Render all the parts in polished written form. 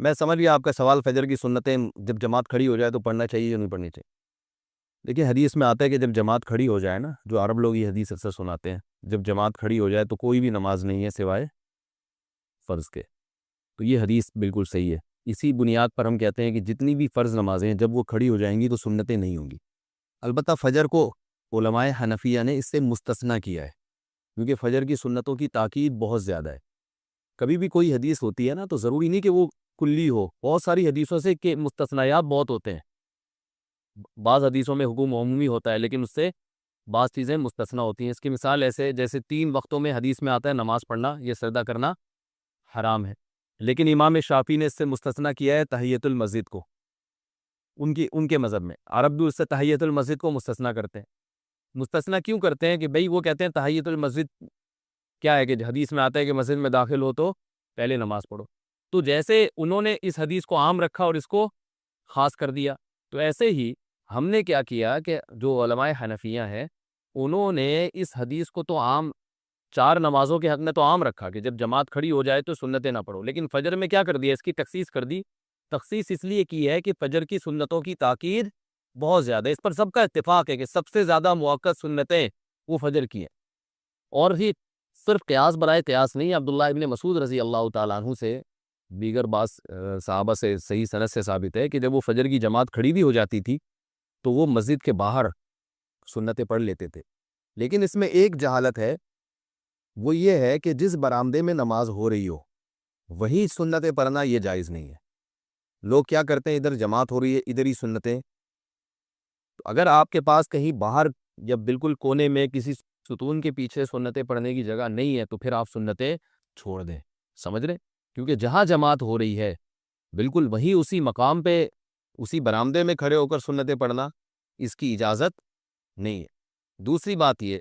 میں سمجھ گیا آپ کا سوال، فجر کی سنتیں جب جماعت کھڑی ہو جائے تو پڑھنا چاہیے یا نہیں پڑھنی چاہیے؟ دیکھیں حدیث میں آتا ہے کہ جب جماعت کھڑی ہو جائے نا، جو عرب لوگ یہ حدیث اکثر سناتے ہیں، جب جماعت کھڑی ہو جائے تو کوئی بھی نماز نہیں ہے سوائے فرض کے. تو یہ حدیث بالکل صحیح ہے. اسی بنیاد پر ہم کہتے ہیں کہ جتنی بھی فرض نمازیں ہیں جب وہ کھڑی ہو جائیں گی تو سنتیں نہیں ہوں گی. البتہ فجر کو علماء حنفیہ نے اس سے مستثنیٰ کیا ہے، کیونکہ فجر کی سنتوں کی تاکید بہت زیادہ ہے. کبھی بھی کوئی حدیث ہوتی ہے نا تو ضروری نہیں کہ وہ کلی ہو، بہت ساری حدیثوں سے کہ مستثنیات بہت ہوتے ہیں. بعض حدیثوں میں حکم عمومی ہوتا ہے لیکن اس سے بعض چیزیں مستثنیٰ ہوتی ہیں. اس کی مثال ایسے جیسے 3 وقتوں میں حدیث میں آتا ہے نماز پڑھنا یا سجدہ کرنا حرام ہے، لیکن امام شافعی نے اس سے مستثنیٰ کیا ہے تحیۃ المسجد کو. ان کے مذہب میں عرب بھی اس سے تحیۃ المسجد کو مستثنیٰ کرتے ہیں. مستثنیٰ کیوں کرتے ہیں کہ بھئی وہ کہتے ہیں تحیۃ المسجد کیا ہے کہ حدیث میں آتا ہے کہ مسجد میں داخل ہو تو پہلے نماز پڑھو. تو جیسے انہوں نے اس حدیث کو عام رکھا اور اس کو خاص کر دیا، تو ایسے ہی ہم نے کیا کیا کہ جو علماء حنفیہ ہیں انہوں نے اس حدیث کو تو عام 4 نمازوں کے حق میں تو عام رکھا کہ جب جماعت کھڑی ہو جائے تو سنتیں نہ پڑھو، لیکن فجر میں کیا کر دیا، اس کی تخصیص کر دی. تخصیص اس لیے کی ہے کہ فجر کی سنتوں کی تاکید بہت زیادہ ہے. اس پر سب کا اتفاق ہے کہ سب سے زیادہ موقت سنتیں وہ فجر کی ہیں. اور ہی صرف قیاس برائے قیاس نہیں، عبداللہ ابن مسعود رضی اللہ تعالیٰ عنہ سے دیگر بعض صحابہ سے صحیح سند سے ثابت ہے کہ جب وہ فجر کی جماعت کھڑی بھی ہو جاتی تھی تو وہ مسجد کے باہر سنتیں پڑھ لیتے تھے. لیکن اس میں ایک جہالت ہے، وہ یہ ہے کہ جس برآمدے میں نماز ہو رہی ہو وہی سنتیں پڑھنا یہ جائز نہیں ہے. لوگ کیا کرتے ہیں، ادھر جماعت ہو رہی ہے ادھر ہی سنتیں. تو اگر آپ کے پاس کہیں باہر یا بالکل کونے میں کسی ستون کے پیچھے سنتیں پڑھنے کی جگہ نہیں ہے تو پھر آپ سنتیں چھوڑ دیں. سمجھ رہے؟ کیونکہ جہاں جماعت ہو رہی ہے بالکل وہیں اسی مقام پہ اسی برآمدے میں کھڑے ہو کر سنتیں پڑھنا اس کی اجازت نہیں ہے. دوسری بات یہ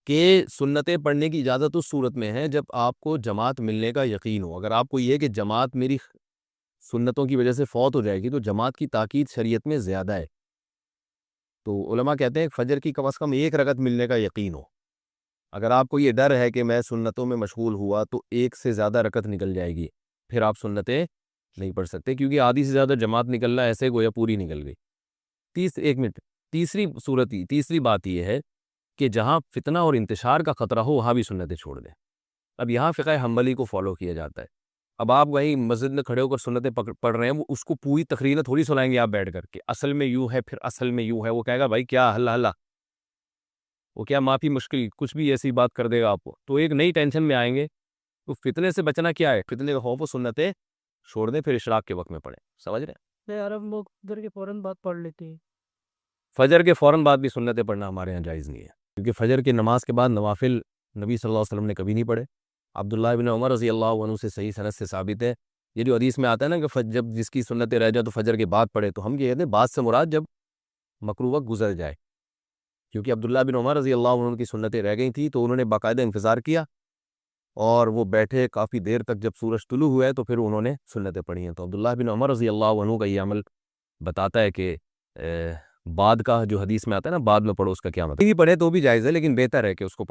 کہ سنتیں پڑھنے کی اجازت اس صورت میں ہے جب آپ کو جماعت ملنے کا یقین ہو. اگر آپ کو یہ کہ جماعت میری سنتوں کی وجہ سے فوت ہو جائے گی تو جماعت کی تاکید شریعت میں زیادہ ہے. تو علماء کہتے ہیں فجر کی کم از کم 1 رکعت ملنے کا یقین ہو. اگر آپ کو یہ ڈر ہے کہ میں سنتوں میں مشغول ہوا تو 1 سے زیادہ رکعت نکل جائے گی، پھر آپ سنتیں نہیں پڑھ سکتے، کیونکہ آدھی سے زیادہ جماعت نکلنا ایسے گویا پوری نکل گئی. 1 منٹ. تیسری بات یہ ہے کہ جہاں فتنہ اور انتشار کا خطرہ ہو وہاں بھی سنتیں چھوڑ دیں. اب یہاں فقہ حنبلی کو فالو کیا جاتا ہے. اب آپ وہیں مسجد میں کھڑے ہو کر سنتیں پڑھ رہے ہیں، وہ اس کو پوری تقریر تھوڑی سنائیں گے آپ بیٹھ کر کے اصل میں یوں ہے پھر اصل میں یوں ہے. وہ کہے گا بھائی کیا ہلا وہ کیا معافی مشکل کچھ بھی ایسی بات کر دے گا آپ کو، تو ایک نئی ٹینشن میں آئیں گے. تو فتنے سے بچنا کیا ہے، فتنے کا خوف و سنتیں چھوڑ دیں، پھر اشراق کے وقت میں پڑھیں. سمجھ رہے ہیں؟ عرب لوگ ادھر کے فوراً بعد پڑھ لیتے ہیں. فجر کے فوراً بعد بھی سنتیں پڑھنا ہمارے یہاں جائز نہیں ہے، کیونکہ فجر کی نماز کے بعد نوافل نبی صلی اللہ علیہ وسلم نے کبھی نہیں پڑھے. عبداللہ ابن عمر رضی اللہ عنہ سے صحیح سند سے ثابت ہے. یہ جو حدیث میں آتا ہے نا کہ جب جس کی سنتیں رہ جائے تو فجر کے بعد پڑھے، تو ہم یہ کہتے ہیں بعد سے مراد جب مکروہ وقت گزر جائے، کیونکہ عبداللہ بن عمر رضی اللہ عنہ کی سنتیں رہ گئی تھیں تو انہوں نے باقاعدہ انتظار کیا اور وہ بیٹھے کافی دیر تک. جب سورج طلوع ہوا ہے تو پھر انہوں نے سنتیں پڑھی ہیں. تو عبداللہ بن عمر رضی اللہ عنہ کا یہ عمل بتاتا ہے کہ بعد کا جو حدیث میں آتا ہے نا بعد میں پڑھو، اس کا کیا مطلب. بھی پڑھے تو بھی جائز ہے لیکن بہتر ہے کہ اس کو پڑھے.